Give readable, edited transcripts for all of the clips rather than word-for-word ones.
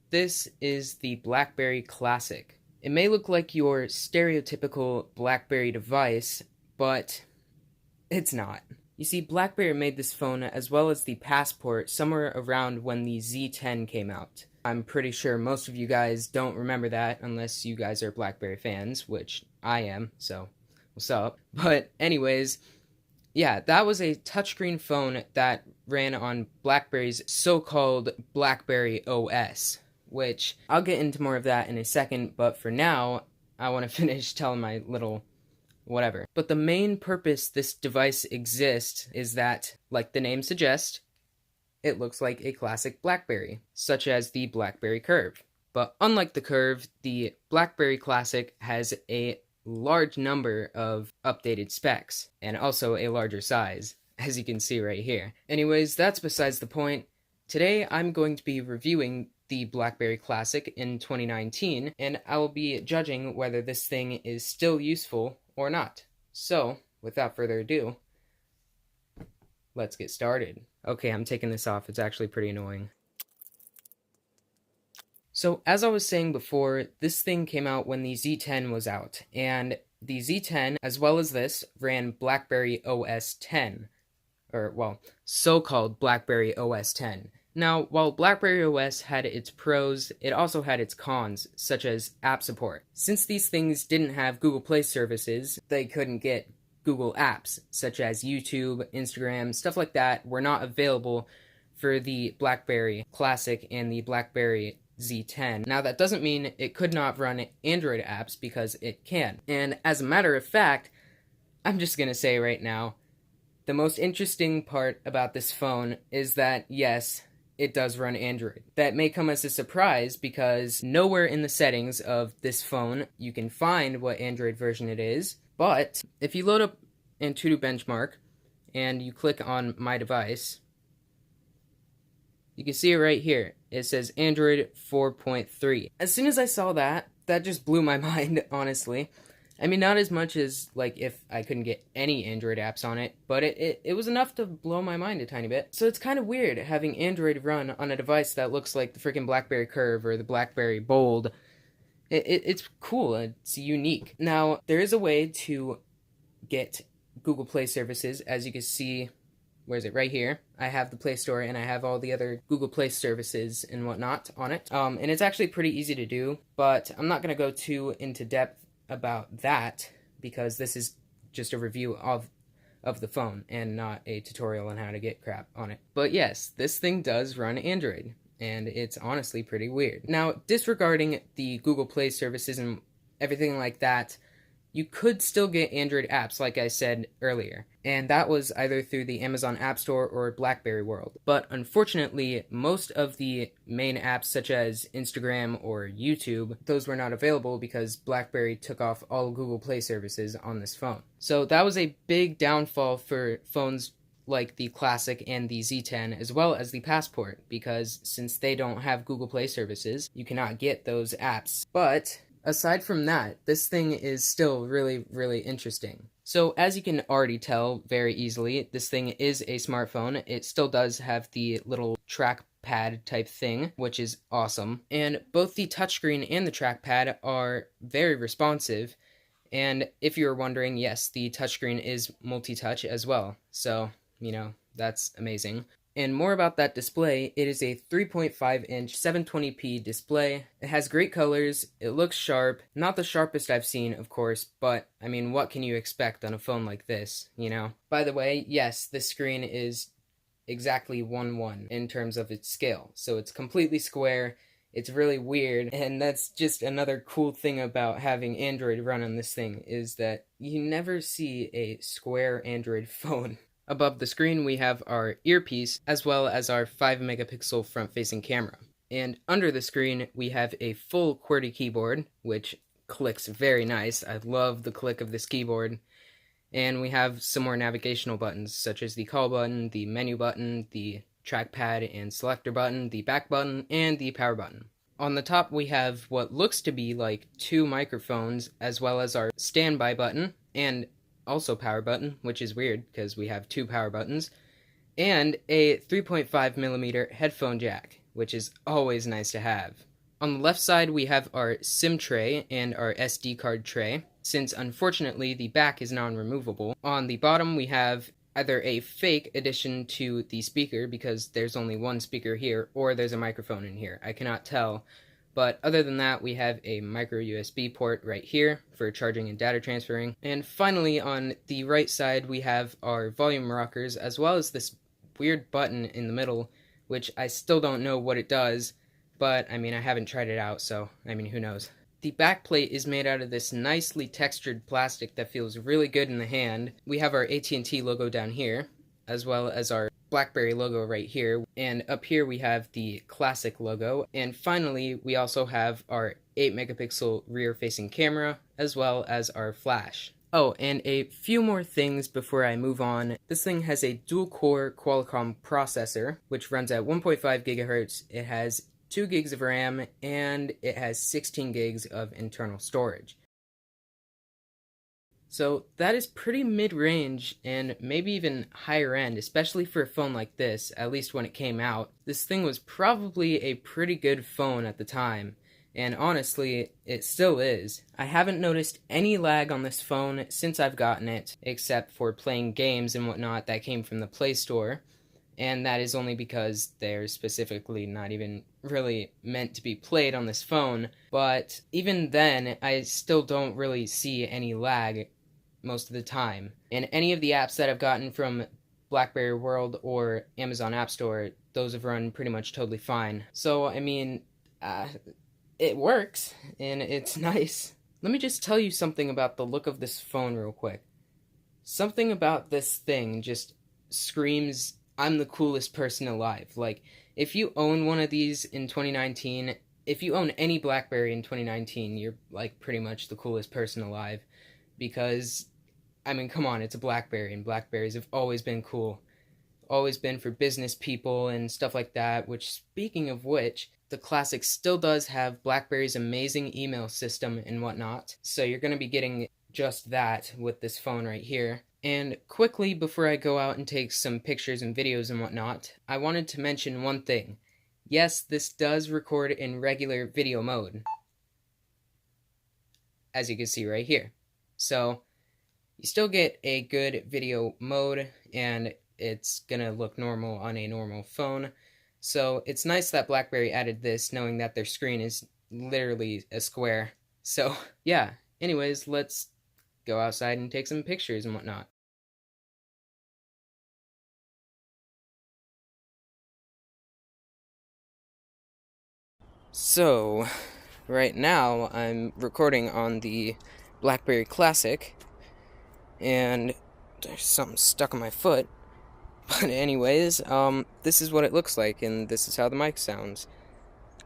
This is the BlackBerry Classic. It may look like your stereotypical BlackBerry device, but it's not. You see, BlackBerry made this phone as well as the Passport somewhere around when the Z10 came out. I'm pretty sure most of you guys don't remember that unless you guys are BlackBerry fans, which I am, so what's up? But anyways, yeah, that was a touchscreen phone that ran on BlackBerry's so-called BlackBerry OS, which I'll get into more of that in a second, but for now, I want to finish telling my little whatever. But the main purpose this device exists is that, like the name suggests, it looks like a classic BlackBerry, such as the BlackBerry Curve. But unlike the Curve, the BlackBerry Classic has a large number of updated specs, and also a larger size, as you can see right here. Anyways, that's besides the point. Today I'm going to be reviewing the BlackBerry Classic in 2019, and I will be judging whether this thing is still useful or not. So, without further ado, let's get started. Okay, I'm taking this off, it's actually pretty annoying. So, as I was saying before, this thing came out when the Z10 was out, and the Z10, as well as this, ran BlackBerry OS 10, or, well, so-called BlackBerry OS 10. Now, while BlackBerry OS had its pros, it also had its cons, such as app support. Since these things didn't have Google Play services, they couldn't get Google apps, such as YouTube, Instagram, stuff like that, were not available for the BlackBerry Classic and the BlackBerry Z10. Now, that doesn't mean it could not run Android apps, because it can. And as a matter of fact, I'm just gonna say right now, the most interesting part about this phone is that, yes, it does run Android. That may come as a surprise because nowhere in the settings of this phone you can find what Android version it is, but if you load up Antutu Benchmark and you click on My Device, you can see it right here. It says Android 4.3. As soon as I saw that, that just blew my mind, honestly. I mean, not as much as, like, if I couldn't get any Android apps on it, but it was enough to blow my mind a tiny bit. So it's kind of weird having Android run on a device that looks like the freaking BlackBerry Curve or the BlackBerry Bold. It's cool, it's unique. Now, there is a way to get Google Play services, as you can see. Where is it? Right here. I have the Play Store, and I have all the other Google Play services and whatnot on it. And it's actually pretty easy to do, but I'm not going to go too into depth about that, because this is just a review of the phone, and not a tutorial on how to get crap on it. But yes, this thing does run Android, and it's honestly pretty weird. Now, disregarding the Google Play services and everything like that, you could still get Android apps, like I said earlier, and that was either through the Amazon App Store or BlackBerry World. But unfortunately, most of the main apps, such as Instagram or YouTube, those were not available because BlackBerry took off all Google Play services on this phone. So that was a big downfall for phones like the Classic and the Z10, as well as the Passport, because since they don't have Google Play services, you cannot get those apps. But aside from that, this thing is still really, really interesting. So as you can already tell very easily, this thing is a smartphone. It still does have the little trackpad type thing, which is awesome. And both the touchscreen and the trackpad are very responsive. And if you're wondering, yes, the touchscreen is multi-touch as well. So, you know, that's amazing. And more about that display, it is a 3.5-inch 720p display. It has great colors, it looks sharp, not the sharpest I've seen, of course, but, I mean, what can you expect on a phone like this, you know? By the way, yes, this screen is exactly 1:1 in terms of its scale, so it's completely square, it's really weird, and that's just another cool thing about having Android run on this thing, is that you never see a square Android phone. Above the screen, we have our earpiece, as well as our 5-megapixel front-facing camera. And under the screen, we have a full QWERTY keyboard, which clicks very nice. I love the click of this keyboard. And we have some more navigational buttons, such as the call button, the menu button, the trackpad and selector button, the back button, and the power button. On the top, we have what looks to be like 2 microphones, as well as our standby button, and also power button, which is weird because we have 2 power buttons, and a 3.5mm headphone jack, which is always nice to have. On the left side, we have our SIM tray and our SD card tray, since unfortunately the back is non-removable. On the bottom, we have either a fake addition to the speaker, because there's only one speaker here, or there's a microphone in here. I cannot tell. But other than that, we have a micro USB port right here for charging and data transferring. And finally, on the right side, we have our volume rockers, as well as this weird button in the middle, which I still don't know what it does. But, I mean, I haven't tried it out, so, I mean, who knows. The back plate is made out of this nicely textured plastic that feels really good in the hand. We have our AT&T logo down here, as well as our BlackBerry logo right here. And up here we have the Classic logo. And finally, we also have our 8 megapixel rear-facing camera, as well as our flash. Oh, and a few more things before I move on. This thing has a dual-core Qualcomm processor, which runs at 1.5 gigahertz. It has 2 gigs of RAM, and it has 16 gigs of internal storage. So that is pretty mid-range, and maybe even higher end, especially for a phone like this, at least when it came out. This thing was probably a pretty good phone at the time, and honestly, it still is. I haven't noticed any lag on this phone since I've gotten it, except for playing games and whatnot that came from the Play Store. And that is only because they're specifically not even really meant to be played on this phone. But even then, I still don't really see any lag most of the time. And any of the apps that I've gotten from BlackBerry World or Amazon App Store, those have run pretty much totally fine. So, I mean, it works, and it's nice. Let me just tell you something about the look of this phone real quick. Something about this thing just screams, I'm the coolest person alive. Like, if you own one of these in 2019, if you own any BlackBerry in 2019, you're, like, pretty much the coolest person alive. Because, I mean, come on, it's a BlackBerry, and BlackBerries have always been cool. Always been for business people and stuff like that, which, speaking of which, the Classic still does have BlackBerry's amazing email system and whatnot. So you're going to be getting just that with this phone right here. And quickly, before I go out and take some pictures and videos and whatnot, I wanted to mention one thing. Yes, this does record in regular video mode, as you can see right here. So, you still get a good video mode, and it's gonna look normal on a normal phone. So, it's nice that BlackBerry added this, knowing that their screen is literally a square. So, yeah. Anyways, let's go outside and take some pictures and whatnot. So, right now I'm recording on the BlackBerry Classic, and there's something stuck on my foot. But anyways, this is what it looks like, and this is how the mic sounds.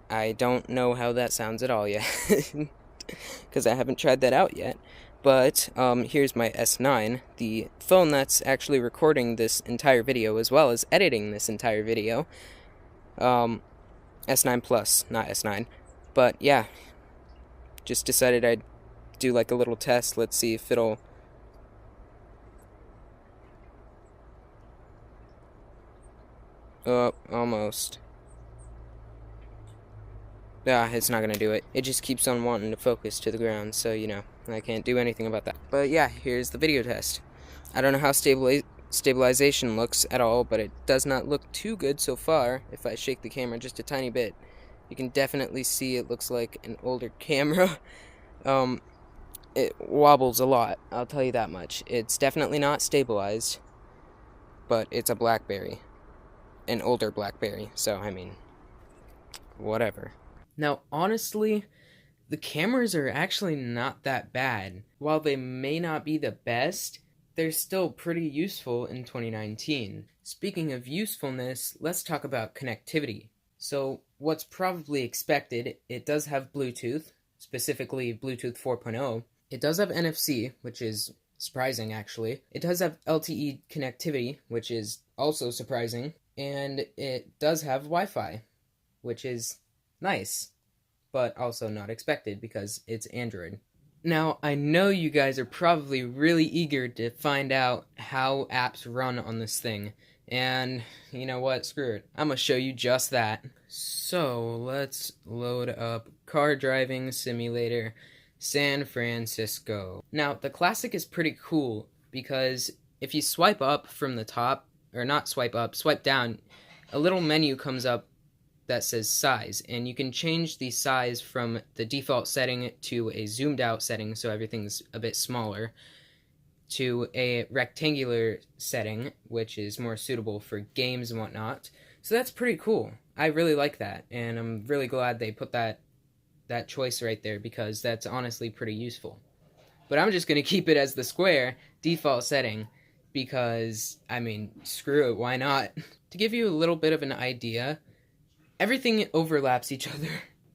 I don't know how that sounds at all yet, because I haven't tried that out yet. But here's my S9, the phone that's actually recording this entire video as well as editing this entire video. S9 Plus, not S9. But yeah, just decided I'd do like a little test. Let's see if it'll... Oh, almost. It's not gonna do it. It just keeps on wanting to focus to the ground, so, you know, I can't do anything about that. But yeah, here's the video test. I don't know how stabilization looks at all, but it does not look too good so far. If I shake the camera just a tiny bit, you can definitely see it looks like an older camera. It wobbles a lot, I'll tell you that much. It's definitely not stabilized, but it's a BlackBerry. An older BlackBerry, so, I mean, whatever. Now, honestly, the cameras are actually not that bad. While they may not be the best, they're still pretty useful in 2019. Speaking of usefulness, let's talk about connectivity. So, what's probably expected, it does have Bluetooth, specifically Bluetooth 4.0. It does have NFC, which is surprising actually. It does have LTE connectivity, which is also surprising. And it does have Wi-Fi, which is nice, but also not expected because it's Android. Now, I know you guys are probably really eager to find out how apps run on this thing, and you know what, screw it. I'm gonna show you just that. So let's load up Car Driving Simulator San Francisco. Now, the Classic is pretty cool because if you swipe up from the top, or not swipe up, swipe down, a little menu comes up that says size, and you can change the size from the default setting to a zoomed out setting so everything's a bit smaller, to a rectangular setting, which is more suitable for games and whatnot. So that's pretty cool. I really like that, and I'm really glad they put that choice right there because that's honestly pretty useful. But I'm just going to keep it as the square default setting because, I mean, screw it, why not? To give you a little bit of an idea, everything overlaps each other.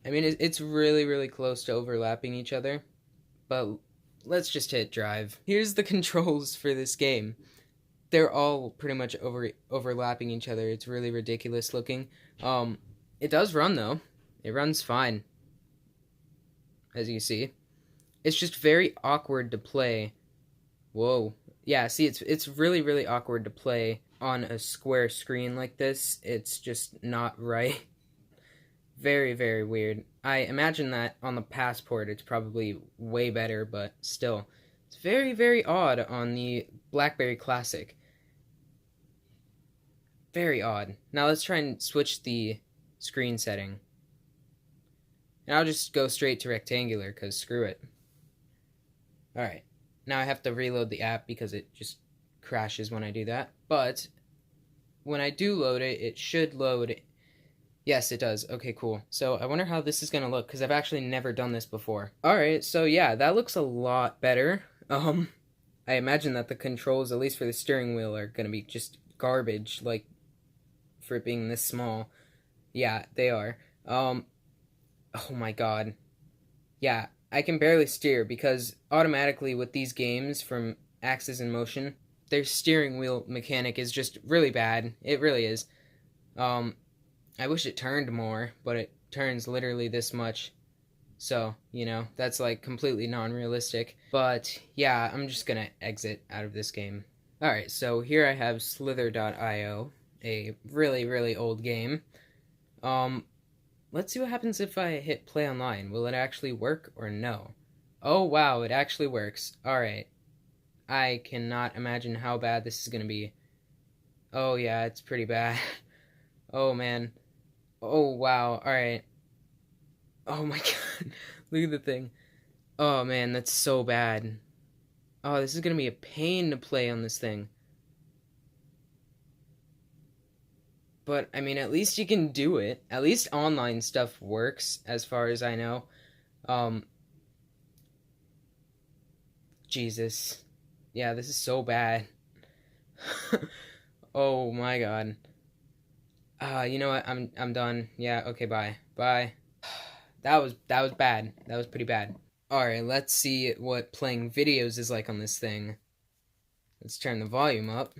I mean, it's really, really close to overlapping each other, but let's just hit drive. Here's the controls for this game. They're all pretty much overlapping each other. It's really ridiculous looking. It does run though. It runs fine, as you see. It's just very awkward to play. Whoa. Yeah, see, it's really, really awkward to play on a square screen like this. It's just not right. Very, very weird. I imagine that on the Passport it's probably way better, but still. It's very, very odd on the BlackBerry Classic. Very odd. Now let's try and switch the screen setting. And I'll just go straight to rectangular, because screw it. Alright. Now I have to reload the app because it just crashes when I do that. But when I do load it, it should load. Yes, it does. Okay, cool. So I wonder how this is going to look, because I've actually never done this before. Alright, so yeah, that looks a lot better. I imagine that the controls, at least for the steering wheel, are going to be just garbage, like, for it being this small. Yeah, they are. Oh my god. Yeah, I can barely steer, because automatically with these games from Axis in Motion, their steering wheel mechanic is just really bad. It really is. I wish it turned more, but it turns literally this much. So, you know, that's like completely non-realistic. But yeah, I'm just gonna exit out of this game. Alright, so here I have Slither.io, a really, really old game. Let's see what happens if I hit play online. Will it actually work or no? Oh wow, it actually works. Alright. I cannot imagine how bad this is gonna be. Oh yeah, it's pretty bad. Oh man. Oh wow, alright. Oh my god, look at the thing. Oh man, that's so bad. Oh, this is gonna be a pain to play on this thing. But, I mean, at least you can do it. At least online stuff works, as far as I know. Jesus. Yeah, this is so bad. Oh my god. You know what? I'm done. Yeah, okay, bye. Bye. That was bad. That was pretty bad. Alright, let's see what playing videos is like on this thing. Let's turn the volume up.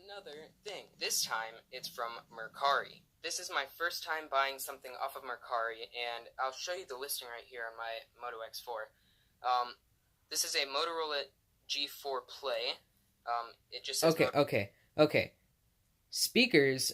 Another thing. This time, it's from Mercari. This is my first time buying something off of Mercari, and I'll show you the listing right here on my Moto X4. This is a Motorola G4 Play. It just says okay. Speakers,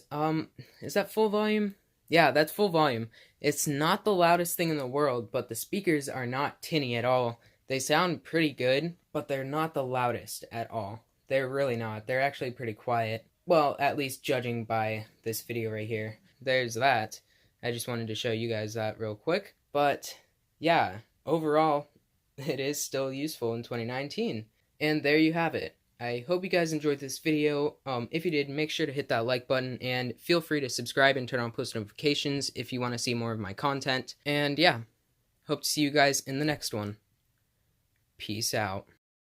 is that full volume? Yeah, that's full volume. It's not the loudest thing in the world, but the speakers are not tinny at all. They sound pretty good, but they're not the loudest at all. They're really not. They're actually pretty quiet. Well, at least judging by this video right here. There's that. I just wanted to show you guys that real quick. But, yeah, overall, it is still useful in 2019. And there you have it. I hope you guys enjoyed this video. If you did, make sure to hit that like button, and feel free to subscribe and turn on post notifications if you want to see more of my content. And yeah, hope to see you guys in the next one. Peace out.